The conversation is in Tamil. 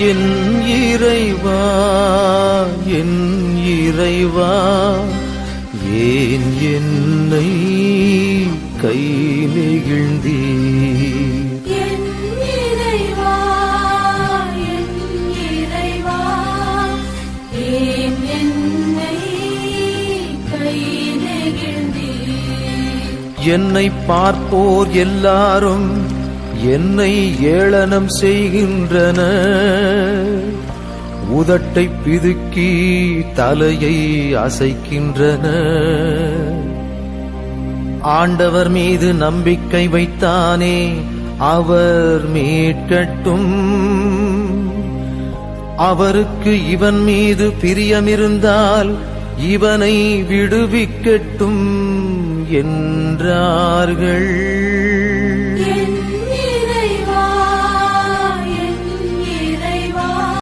என் இறைவா, என் இறைவா, ஏன் என்னை கை நெகிழ்ந்தீர்? என் இறைவா, என் இறைவா, ஏன் என்னை கை நெகிழ்ந்தீர்? என்னை பார்ப்போர் எல்லாரும் என்னை ஏளனம் செய்கின்றனர், உதட்டை பிதுக்கி தலையை அசைக்கின்றனர். ஆண்டவர் மீது நம்பிக்கை வைத்தானே, அவர் மீட்கட்டும். அவருக்கு இவன் மீது பிரியமிருந்தால் இவனை விடுவிக்கட்டும் என்றார்கள்.